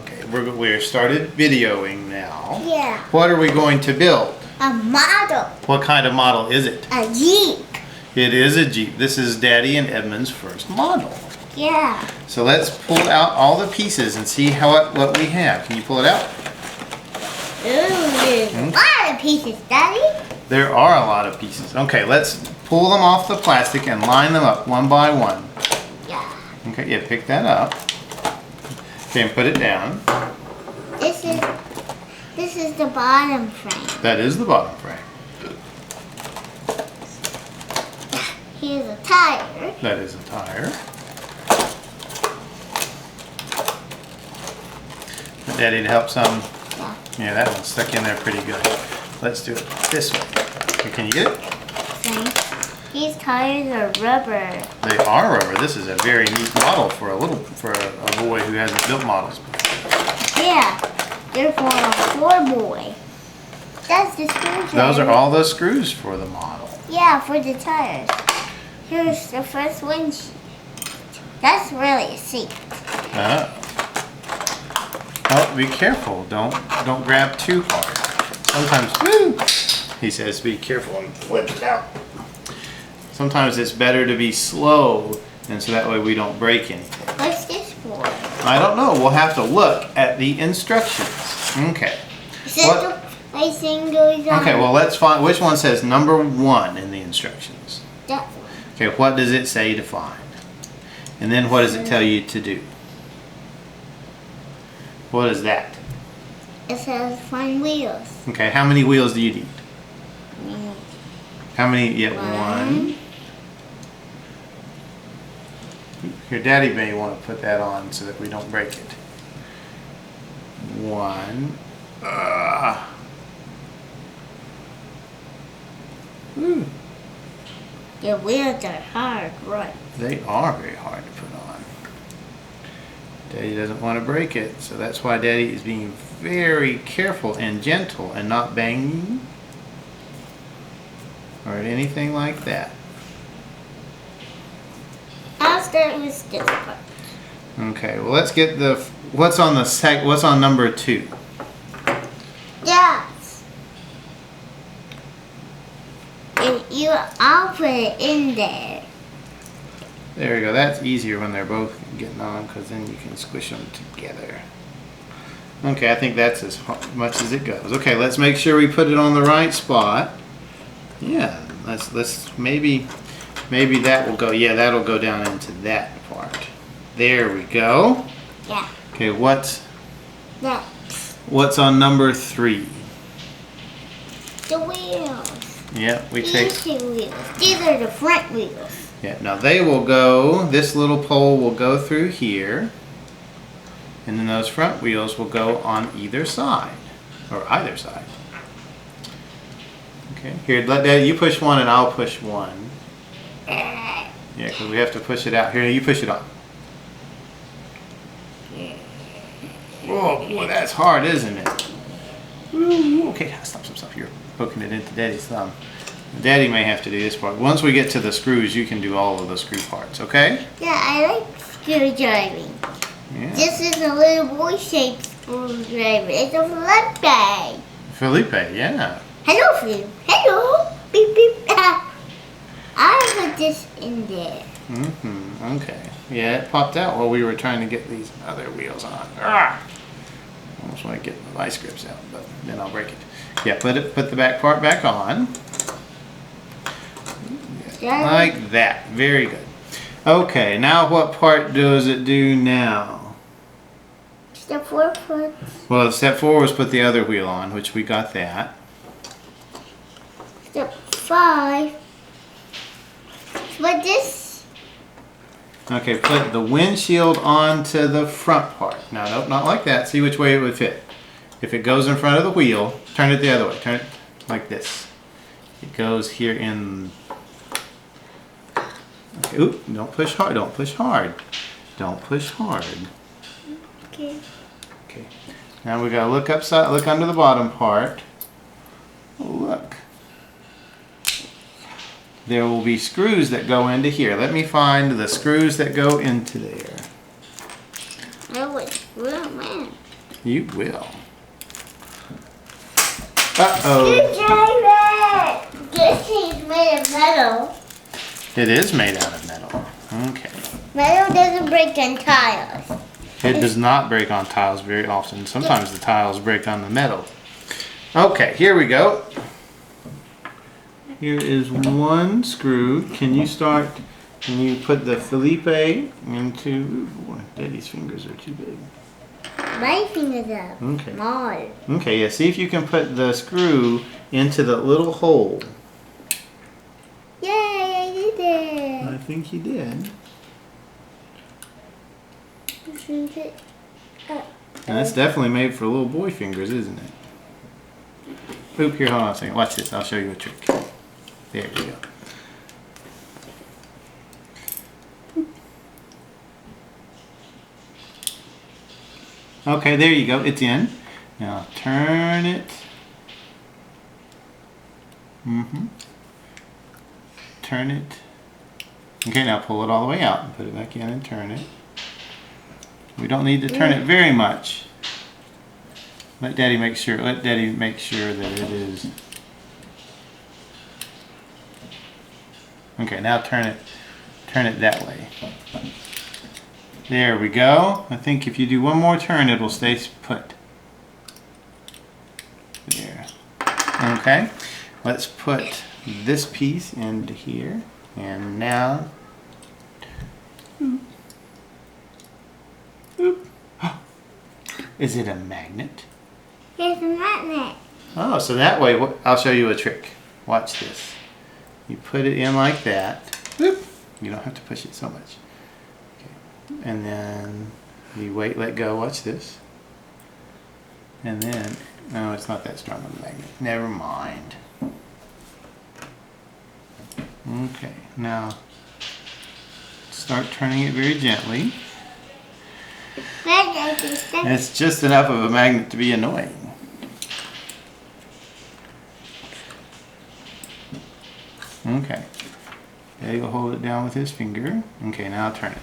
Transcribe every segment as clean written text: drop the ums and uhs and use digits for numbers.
Okay, we're started videoing now. Yeah. What are we going to build? A model. What kind of model is it? A Jeep. It is a Jeep. This is Daddy and Edmond's first model. Yeah. So let's pull out all the pieces and see what we have. Can you pull it out? Ooh, there's a lot of pieces, Daddy. There are a lot of pieces. Okay, let's pull them off the plastic and line them up one by one. Yeah. Okay, yeah, pick that up. Okay, and put it down. This is the bottom frame. That is the bottom frame. Here's a tire. That is a tire. Daddy to help some. Yeah. Yeah, that one's stuck in there pretty good. Let's do it this way. Okay, can you get it? See? These tires are rubber. They are rubber. This is a very neat model for a boy who hasn't built models before. Yeah. They're for a poor boy. That's the screws. Those are all the screws for the model. Yeah, for the tires. Here's the first windshield. That's really a seat. Oh, be careful. Don't grab too hard. Sometimes, woo, he says be careful and flip it out. Sometimes it's better to be slow, and so that way we don't break anything. What's this for? I don't know. We'll have to look at the instructions. Okay. The icing goes on. Okay, well let's find which one says number 1 in the instructions. That one. Okay, what does it say to find? And then what does it tell you to do? What is that? It says find wheels. Okay, how many wheels do you need? How many? Yeah, one. Your daddy may want to put that on so that we don't break it. 1. The wheels are hard, right? They are very hard to put on. Daddy doesn't want to break it, so that's why Daddy is being very careful and gentle and not banging or anything like that. I'll start with this part. Okay, well let's get what's on number 2. Yes. I'll put it in there. There we go. That's easier when they're both getting on because then you can squish them together. Okay, I think that's as much as it goes. Okay, let's make sure we put it on the right spot. Yeah, let's maybe that will go. Yeah, that'll go down into that part. There we go. Yeah. Okay, what's Next. on number 3? The wheels. Yeah, we take. These 2 wheels. These are the front wheels. Yeah, now they will go. This little pole will go through here, and then those front wheels will go on either side, or either side. Okay, here, let Daddy, you push one and I'll push one. Yeah, because we have to push it out. Here, you push it on. Oh, boy, that's hard, isn't it? Ooh, okay, stop. You're poking it into Daddy's thumb. Daddy may have to do this part. Once we get to the screws, you can do all of the screw parts, okay? Yeah, I like screwdriving. Yeah. This is a little boy-shaped screwdriver. It's a Felipe. Felipe, yeah. Hello, Felipe. Hello. Beep, beep. I'll put this in there. Okay. Yeah, it popped out while we were trying to get these other wheels on. Almost want to get the vice grips out, but then I'll break it. Yeah, put the back part back on. Like that. Very good. Okay, now what part does it do now? Step 4 puts. Well, step 4 was put the other wheel on, which we got that. Step 5. Put this. Okay, put the windshield onto the front part. Now, nope, not like that. See which way it would fit. If it goes in front of the wheel, turn it the other way. Turn it like this. It goes here in. Okay, oop, don't push hard. Don't push hard. Don't push hard. Okay. Okay. Now we gotta look upside, look under the bottom part. Look. There will be screws that go into here. Let me find the screws that go into there. Oh, wait. Oh, man. You will. Uh-oh. This is made of metal. It is made out of metal. Okay. Metal doesn't break on tiles. It does not break on tiles very often. Sometimes the tiles break on the metal. Okay, here we go. Here is one screw. Can you put the Felipe into... Ooh, Daddy's fingers are too big. My fingers are small. Okay, yeah, see if you can put the screw into the little hole. Yay, I did it. I think you did. And that's definitely made for little boy fingers, isn't it? Oop, here, hold on a second. Watch this. I'll show you a trick. There we go. Okay, there you go. It's in. Now turn it. Turn it. Okay, now pull it all the way out and put it back in and turn it. We don't need to turn it very much. Let Daddy make sure that it is. Okay, now turn it that way. There we go. I think if you do one more turn, it'll stay put. There. Okay. Let's put this piece into here. And now... Oop. Is it a magnet? It's a magnet. Oh, so that way, I'll show you a trick. Watch this. You put it in like that. Oop. You don't have to push it so much. And then you wait, let go, watch this. And then, no, it's not that strong of a magnet. Never mind. Okay, now start turning it very gently. And it's just enough of a magnet to be annoying. Okay. Daddy will hold it down with his finger. Okay, now turn it.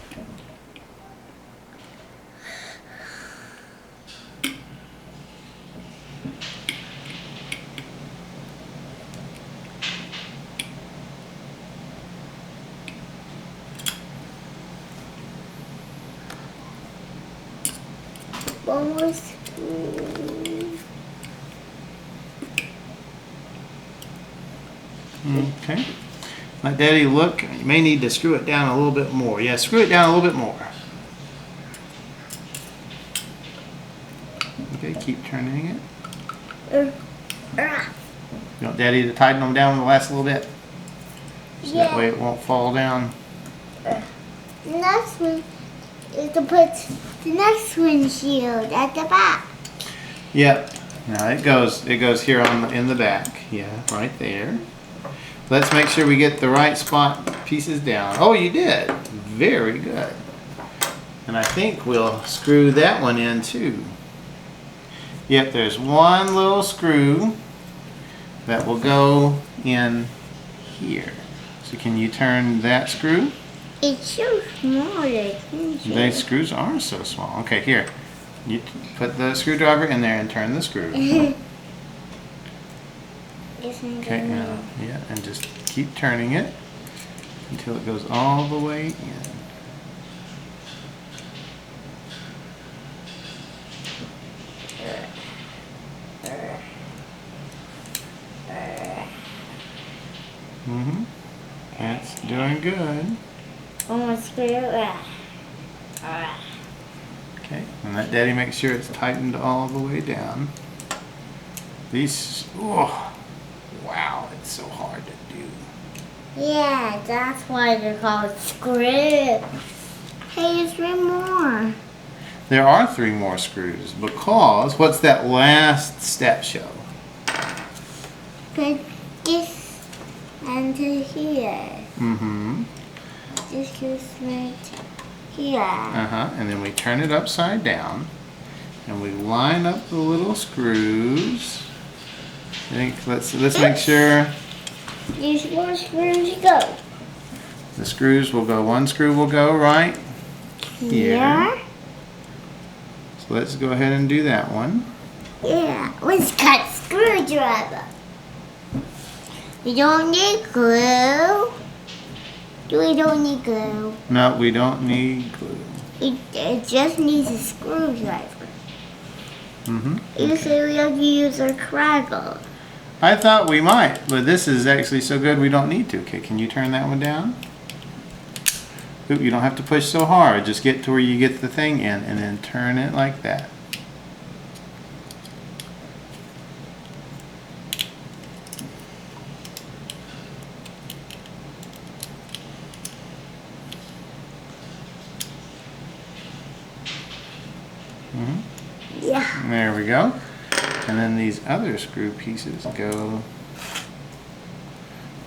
Almost. Okay. Let Daddy look. You may need to screw it down a little bit more. Yeah, screw it down a little bit more. Okay, keep turning it. You want Daddy to tighten them down the last little bit? So that way it won't fall down. The next one is to put the next windshield at the back. Yep. Now it goes here in the back. Yeah, right there. Let's make sure we get the right spot pieces down. Oh, you did. Very good. And I think we'll screw that one in too. Yep, there's one little screw that will go in here. So can you turn that screw? It's so small. These screws are so small. Okay, here. You put the screwdriver in there and turn the screw. Okay, now, yeah, and just keep turning it until it goes all the way in. That's doing good. Almost screwed it. Okay, and let Daddy make sure it's tightened all the way down. These, oh, wow, it's so hard to do. Yeah, that's why they're called screws. Hey, there's 3 more. There are 3 more screws because, what's that last step show? Put this into here. This goes right here. And then we turn it upside down and we line up the little screws. Let's make sure. These 4 screws go. The screws will go, one screw will go right here. So let's go ahead and do that one. Yeah, let's cut screwdriver. We don't need glue. We don't need glue. No, we don't need glue. It just needs a screwdriver. Mm-hmm. You say we have to use our craggle. I thought we might, but this is actually so good we don't need to. Okay, can you turn that one down? Oop, you don't have to push so hard. Just get to where you get the thing in and then turn it like that. Yeah. There we go. And then these other screw pieces go.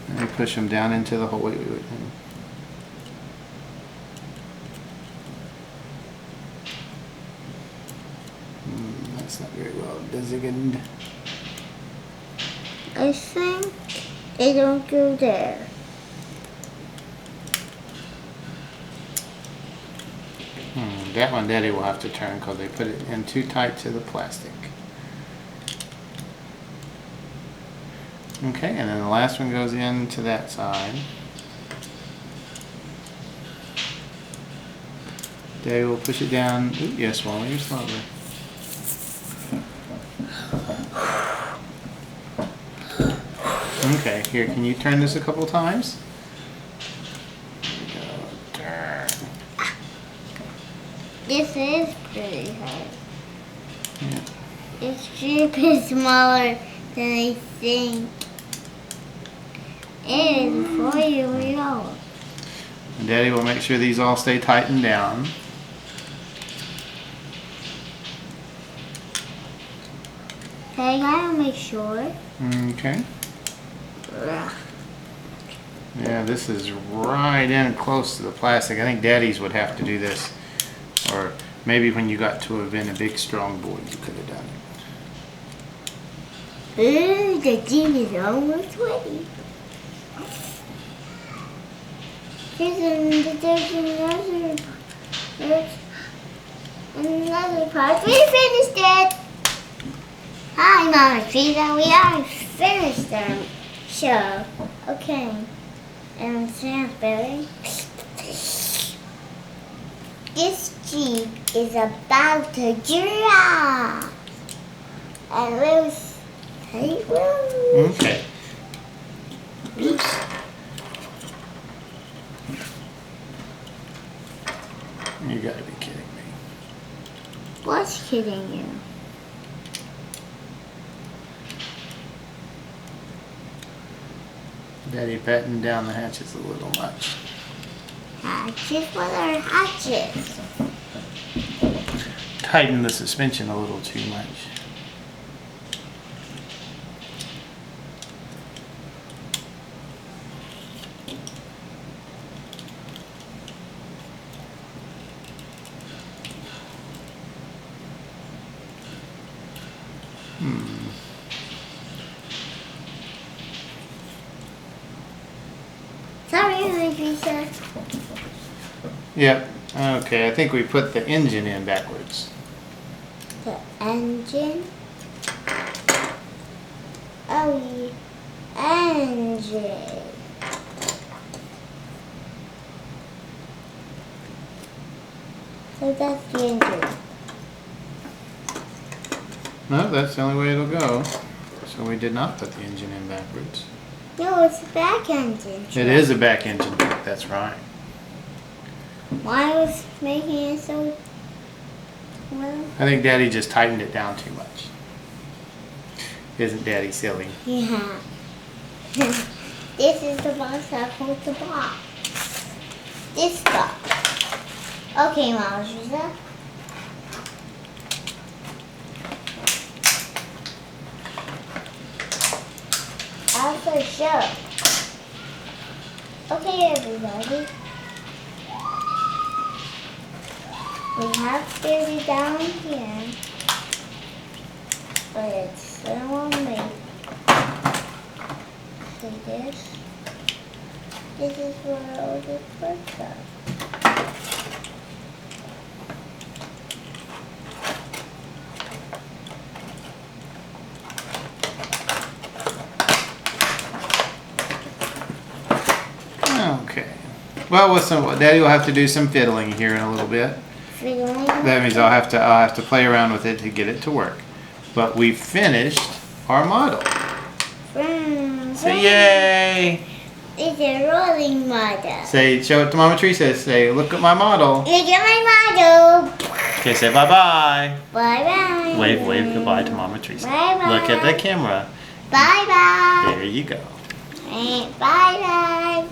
And we push them down into the hole. Wait. That's not very well designated. I think they don't go there. That one Daddy will have to turn because they put it in too tight to the plastic. Okay, and then the last one goes into that side. Daddy will push it down. Ooh, yes, slowly or slowly. Okay, here, can you turn this a couple times? There we go. Turn. This is pretty hard. Yeah. This strip is smaller than I think. And 4 years old. And Daddy will make sure these all stay tightened down. Okay, I gotta make sure. Okay. Yeah, this is right in close to the plastic. I think Daddy's would have to do this. Or maybe when you got to have been a big strong boy, you could have done it. Ooh, the thing is almost ready. There's another part. We finished it. Hi, Mama Teresa. We are finished our show. Okay. And Sandberry. This Jeep is about to drop. And Rose, hey, Rose. Okay. Oops. You gotta be kidding me. What's kidding you? Daddy patting down the hatches a little much. Hatches? What are hatches? Tighten the suspension a little too much. Sorry, Mama Teresa. Yep. Okay, I think we put the engine in backwards. The engine? Oh, the engine. So that's the engine. No, that's the only way it'll go. So we did not put the engine in backwards. No, it's the back engine. It is a back engine. That's right. Why was making it so well? I think Daddy just tightened it down too much. Isn't Daddy silly? Yeah. This is the box that holds the box. This box. Okay, Mama Teresa. After show. Okay, everybody. We have Baby down here, but it's still on me. See this? This is where all the parts are. Well, with some, Daddy will have to do some fiddling here in a little bit. That means I'll have to play around with it to get it to work. But we finished our model. Say yay! It's a rolling model. Say, show it to Mama Teresa. Say, look at my model. Look at my model. Okay, say bye-bye. Bye-bye. Wave goodbye to Mama Teresa. Bye-bye. Look at the camera. Bye-bye. There you go. Bye-bye.